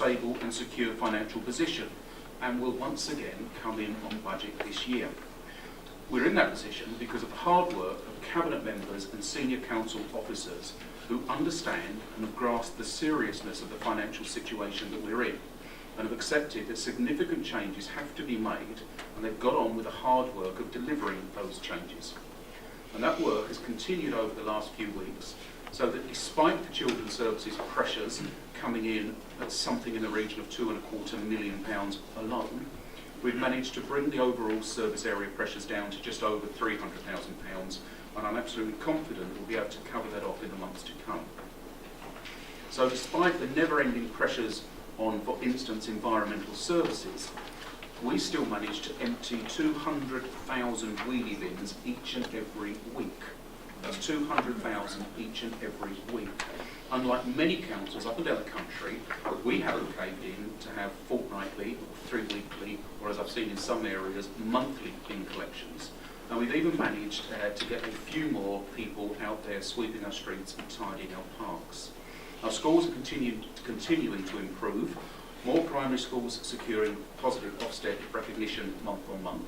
stable and secure financial position and will once again come in on budget this year. We're in that position because of the hard work of Cabinet members and senior council officers who understand and have grasped the seriousness of the financial situation that we're in and have accepted that significant changes have to be made, and they've got on with the hard work of delivering those changes. And that work has continued over the last few weeks, so that despite the Children's Services pressures coming in at something in the region of £2.25 million alone, we've managed to bring the overall service area pressures down to just over £300,000, and I'm absolutely confident we'll be able to cover that off in the months to come. So despite the never-ending pressures on, for instance, environmental services, we still manage to empty 200,000 wheelie bins each and every week. That's 200,000 each and every week. Unlike many councils up and down the country, we haven't caved in to have fortnightly or 3-weekly, or as I've seen in some areas, monthly bin collections. And we've even managed to get a few more people out there sweeping our streets and tidying our parks. Our schools are continuing to improve. More primary schools securing positive Ofsted recognition month on month.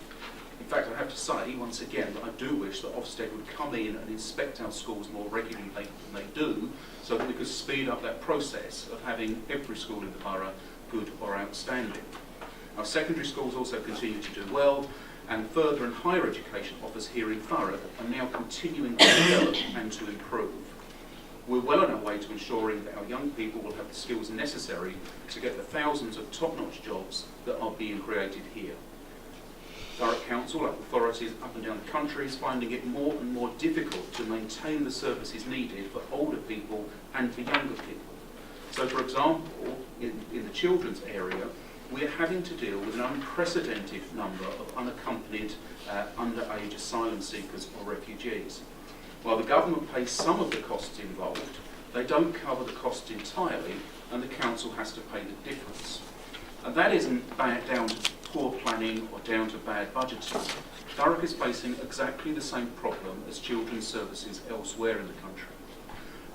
In fact, I have to say, once again, that I do wish that Ofsted would come in and inspect our schools more regularly than they do, so that we could speed up that process of having every school in the borough good or outstanding. Our secondary schools also continue to do well, and further and higher education offers here in Thurrock are now continuing to develop and to improve. We're well on our way to ensuring that our young people will have the skills necessary to get the thousands of top-notch jobs that are being created here. Thurrock Council, like authorities up and down the country, is finding it more and more difficult to maintain the services needed for older people and for younger people. So, for example, in the children's area, we are having to deal with an unprecedented number of unaccompanied underage asylum seekers or refugees. While the government pays some of the costs involved, they don't cover the cost entirely, and the council has to pay the difference. And that isn't down to poor planning or down to bad budgeting. Thurrock is facing exactly the same problem as children's services elsewhere in the country.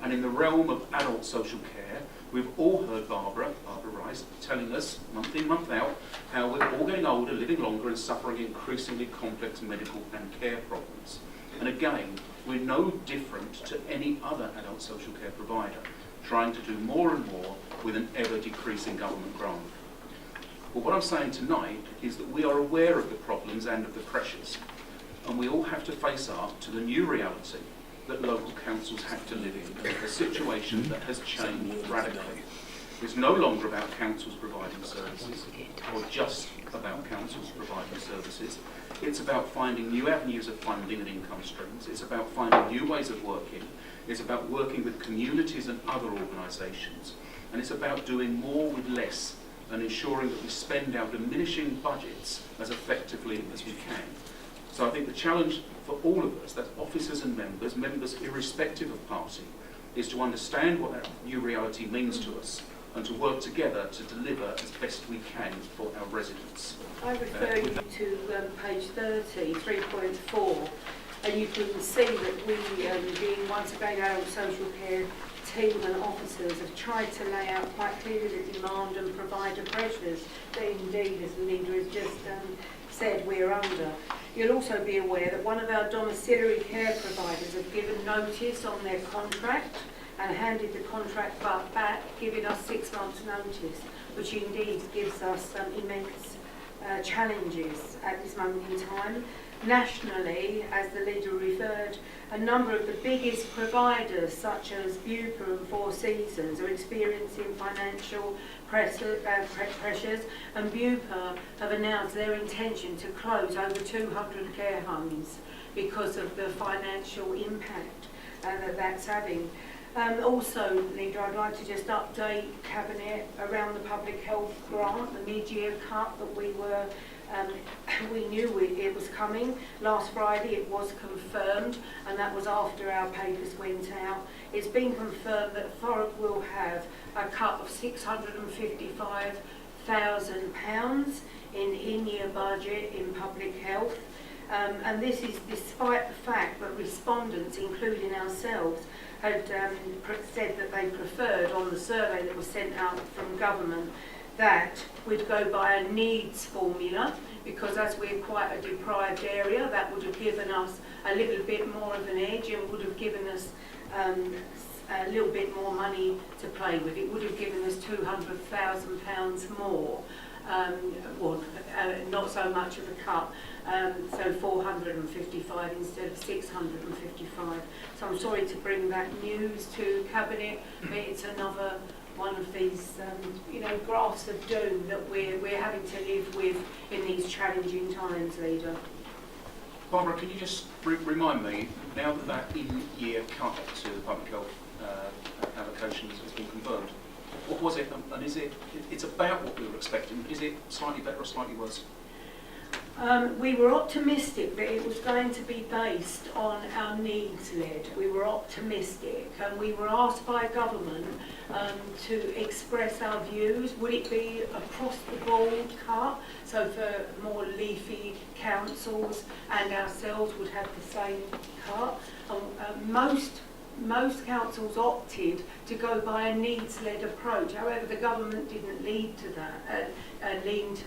And in the realm of adult social care, we've all heard Barbara Rice, telling us month in, month out, how we're all getting older, living longer, and suffering increasingly complex medical and care problems. And again, we're no different to any other adult social care provider, trying to do more and more with an ever-decreasing government grant. Well, what I'm saying tonight is that we are aware of the problems and of the pressures, and we all have to face up to the new reality that local councils have to live in, a situation that has changed radically. It's no longer about councils providing services, or just about councils providing services. It's about finding new avenues of funding and income streams. It's about finding new ways of working. It's about working with communities and other organisations. And it's about doing more with less and ensuring that we spend our diminishing budgets as effectively as we can. So I think the challenge for all of us, that's officers and members irrespective of party, is to understand what that new reality means to us and to work together to deliver as best we can for our residents. I refer you to page 30, 3.4, and you can see that we, being once again our social care team and officers, have tried to lay out quite clearly the demand and provider pressures that indeed, as the leader has just said, we're under. You'll also be aware that one of our domiciliary care providers have given notice on their contract and handed the contract back, giving us 6 months' notice, which indeed gives us immense challenges at this moment in time. Nationally, as the leader referred, a number of the biggest providers, such as Bupa and Four Seasons, are experiencing financial pressures, and Bupa have announced their intention to close over 200 care homes because of the financial impact that that's having. Also, Leader, I'd like to just update Cabinet around the public health grant, the mid-year cut that we knew it was coming. Last Friday it was confirmed, and that was after our papers went out. It's been confirmed that Thurrock will have a cut of £655,000 in year budget in public health. And this is despite the fact that respondents, including ourselves, had said that they preferred on the survey that was sent out from government that we'd go by a needs formula, because as we're quite a deprived area, that would have given us a little bit more of an edge and would have given us a little bit more money to play with. It would have given us £200,000 more, not so much of a cut, so 455 instead of 655. So I'm sorry to bring that news to Cabinet, but it's another one of these, graphs of doom that we're having to live with in these challenging times, Leader. Barbara, can you just remind me, now that that in-year cut to the public health allocations has been confirmed, what was it, and is it's about what we were expecting, is it slightly better or slightly worse? We were optimistic that it was going to be based on our needs led. We were optimistic, and we were asked by government to express our views. Would it be across the board cut, so for more leafy councils and ourselves would have the same cut? Most councils opted to go by a needs-led approach. However, the government didn't lean to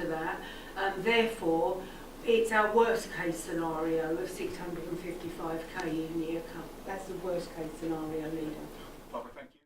that. Therefore, it's our worst case scenario of 655k in year cut. That's the worst case scenario, Leader.